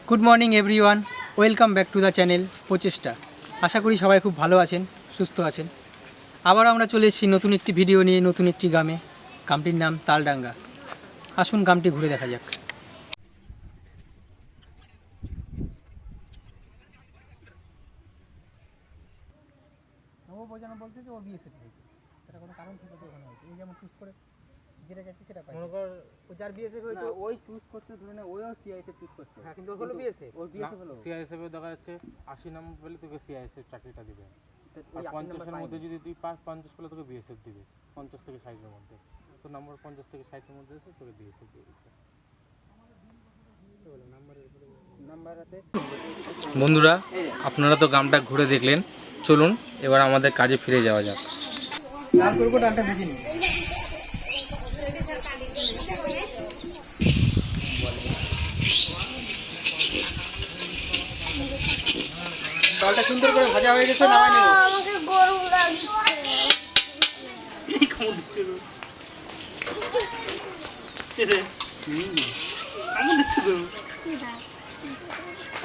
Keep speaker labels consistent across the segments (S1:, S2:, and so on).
S1: Good morning everyone, welcome back to the channel প্রচেষ্টা। আশা করি সবাই খুব ভালো আছেন, সুস্থ আছেন। আবার আমরা চলে এসেছি নতুন একটি ভিডিও নিয়ে, নতুন একটি গ্রামে। গ্রামটির নাম তালডাঙ্গা। আসুন গ্রামটি ঘুরে দেখা যাক। নবপ্রজন্ম বলতে যে ওর বিয়ে সেট হয়েছে, সেটা কোনো কারণ থেকে তো ওখানে হয়েছে। এই যেমন চুজ করে যেটা যাচ্ছে সেটা পাই, মনে কর ও যার বিএসএফ হয়েছে ওই চুজ করতে, ধরে না ওইও সিআইএসএফ চুজ করছে। হ্যাঁ, কিন্তু ওর হলো বিএসএফ, ওর বিএসএফ হলো
S2: সিআইএসএফ এ দেখা যাচ্ছে 80 নম্বর পেলে তোকে সিআইএসএফ চাকরিটা দিবে, আর 50 এর মধ্যে যদি তুই পাস 50 পেলে তোকে বিএসএফ দিবে। 50 থেকে 60 এর মধ্যে তো নম্বর 50 থেকে 60 এর মধ্যে আছে, তোকে বিএসএফ দিয়ে দিচ্ছে। বন্ধুরা, আপনারা তো গ্রামটা ঘুরে দেখলেন, চলুন এবার আমাদের কাজে ফিরে যাওয়া যাক।
S1: ডাল করবো, ডালটা ভেজে নিই। ডালটা সুন্দর করে ভাজা হয়ে গেছে, নামাই নেব। আমাকে গরম লাগছে। এই কেমন দিচ্ছে গো? এরে কেমন দিচ্ছে গো?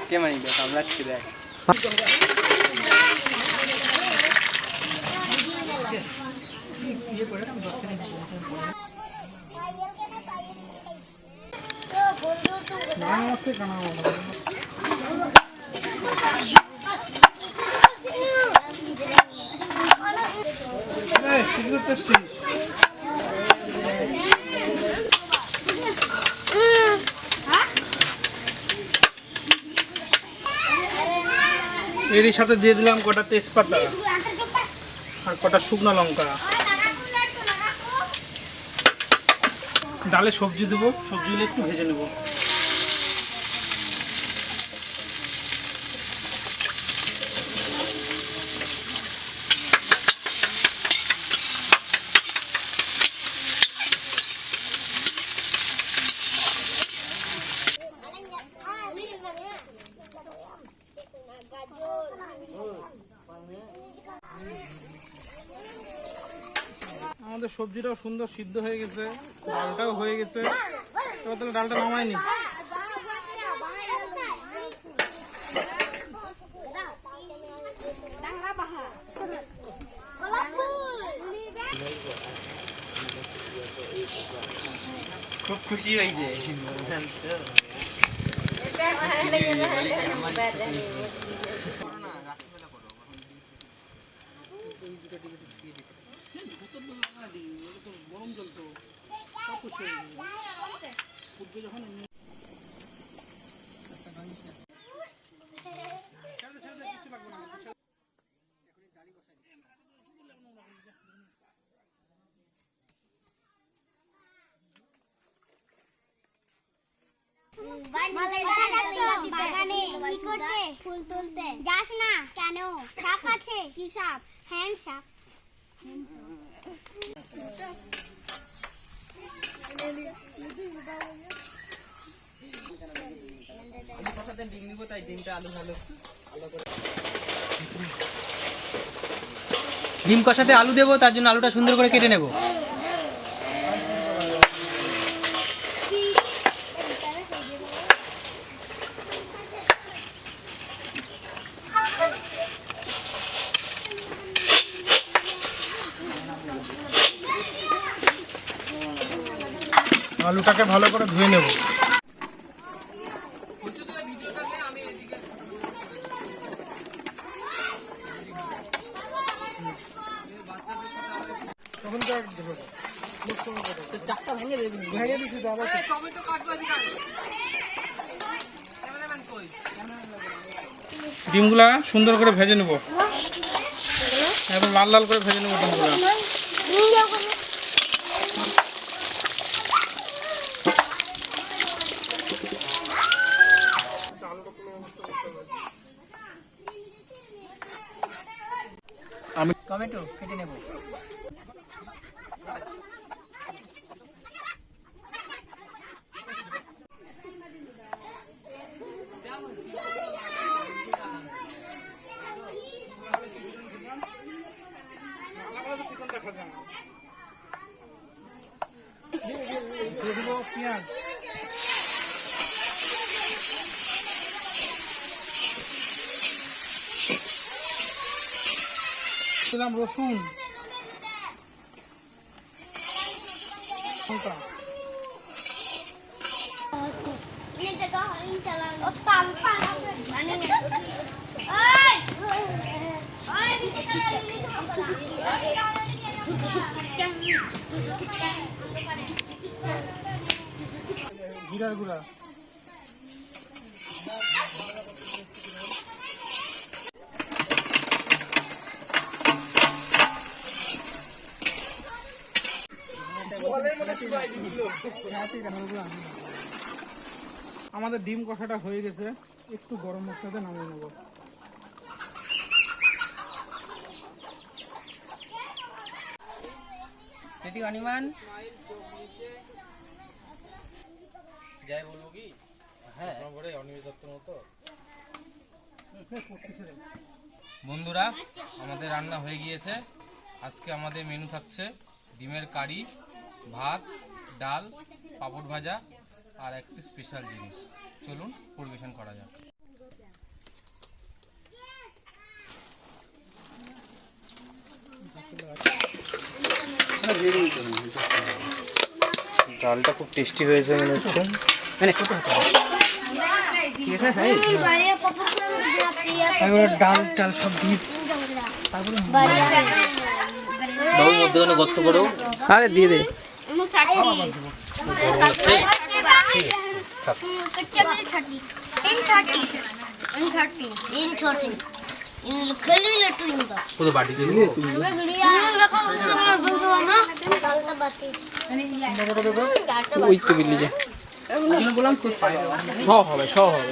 S1: কে মানি দেখ, আমরা আজকে দেখ।
S3: এর সাথে দিয়ে দিলাম কটা তেজপাতা আর কটা শুকনো লঙ্কা। ডালে সবজি দেবো, সবজিগুলো একটু ভেজে নেব। আমাদের সবজিটাও সুন্দর সিদ্ধ হয়ে গেছে, ডালটাও হয়ে গেছে। এবার তাহলে ডালটা নামাইনি।
S1: খুব খুশি হয়েছে।
S3: গরম জল তো যখন
S4: বাগানে কি করতে? ফুল তুলতে যাস না কেন? সাপ আছে। কি সাপ? হ্যান্ড সাপ।
S1: ডিম কষাতে আলু দেবো, তার জন্য আলুটা সুন্দর করে কেটে নেব।
S3: আলুটাকে ভালো করে ধুয়ে নেব। ডিমগুলা সুন্দর করে ভেজে নেব, একদম লাল লাল করে ভেজে নেব ডিমগুলা।
S1: আমি টমেটো কেটে নেব। পেঁয়াজ
S3: দিলাম রসুন, লঙ্কা, জিরার গুঁড়া, আমাদের ডিম কষাটা হয়ে গেছে, একটু গরম মশলাতে নামিয়ে নেব।
S2: যাই বলবো কি হ্যাঁ অনিমেষ দত্তর মতো। বন্ধুরা আমাদের রান্না হয়ে গিয়েছে। আজকে আমাদের মেনু থাকছে ডিমের কারি, ভাত, ডাল, পাঁপড় ভাজা আর একটি স্পেশাল জিনিস। চলুন পরিবেশন করা যাক। ডালটা খুব টেস্টি হয়েছে মনে হচ্ছে।
S1: ডাল টাল সব দিয়ে
S2: মধ্যখানে গর্ত করো।
S1: আরে দিয়ে দে। ওই তো বিল্লি যে বললাম সব হবে সব হবে।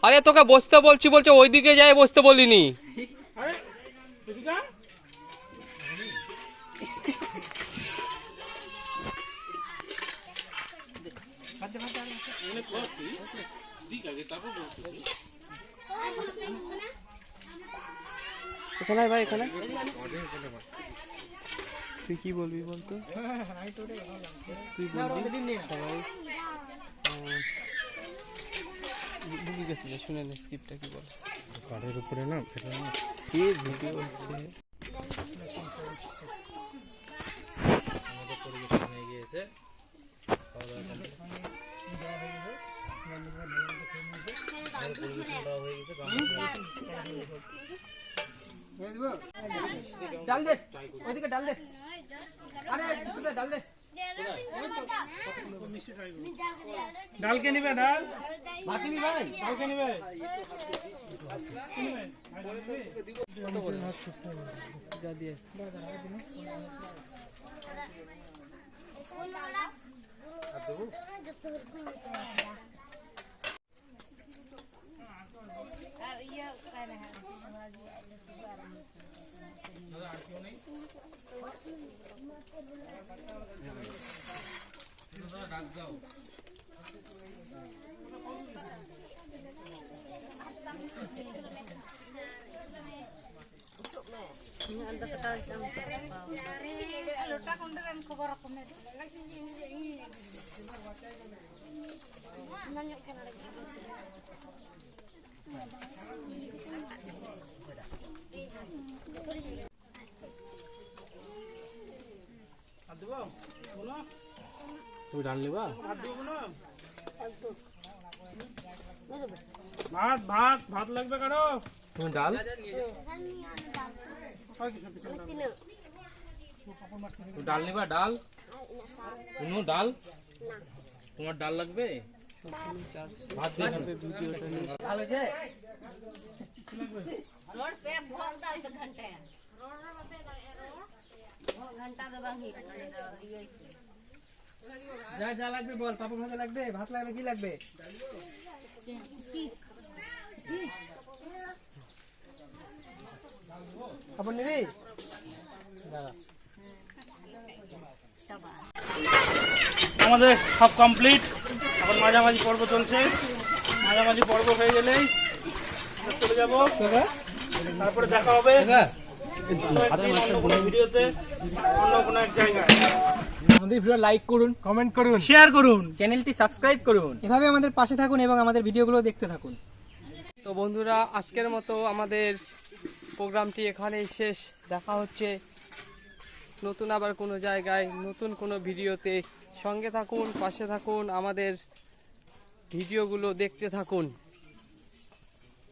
S5: আরে তোকে বসতে বলছি বলছে ওইদিকে যাই বসতে বলিনি। এখানে ভাই এখানে তুই কি বলবি বলতো? তুই বলবি সবাই ভুলে গেছি যে শুনে নে স্ক্রিপ্টটা কি বল।
S2: কাঠের উপরে না ফেলে না
S5: কি ভিডিও হচ্ছে।
S2: আমাদের পরিবেশন হয়ে গিয়েছে।
S1: ডাল দে, ওইদিকে ডাল দে। আরে ডাল দে।
S3: ডাল কে নিবে? ডাল
S1: ভাতিনি ভাই
S3: ডাল কে নিবে?
S1: যা দিয়ে
S5: তুমি ডাল নিবা?
S3: ভাত ভাত ভাত লাগবে কারো?
S5: তুমি ডাল? তুমি ডাল নিবা? ডাল কোনো ডাল? তোমার ডাল লাগবে? ভাত দিয়ে খাবে। ভিডিওটা নিয়ে
S1: ভালো আছে? যা যা লাগবে বল। পাপড় ভাজা লাগবে, ভাত লাগবে, কি লাগবে? পাপড় নিবি? দাঁড়া।
S3: আমাদের সব কমপ্লিট। এখন মাঝামাঝি পর্ব চলছে। মাঝামাঝি পর্ব হয়ে গেলেই আমরা চলে যাব। তারপরে দেখা হবে অন্য কোনো ভিডিওতে, অন্য কোনো এক জায়গায়।
S1: আমাদের ভিডিও লাইক করুন, কমেন্ট করুন,
S3: শেয়ার করুন,
S1: চ্যানেলটি সাবস্ক্রাইব করুন। এভাবে আমাদের পাশে থাকুন এবং আমাদের ভিডিওগুলো দেখতে থাকুন।
S6: তো বন্ধুরা, আজকের মতো আমাদের প্রোগ্রামটি এখানেই শেষ। দেখা হচ্ছে নতুন আবার কোনো জায়গায়, নতুন কোনো ভিডিওতে। সঙ্গে থাকুন, পাশে থাকুন, আমাদের ভিডিওগুলো দেখতে থাকুন।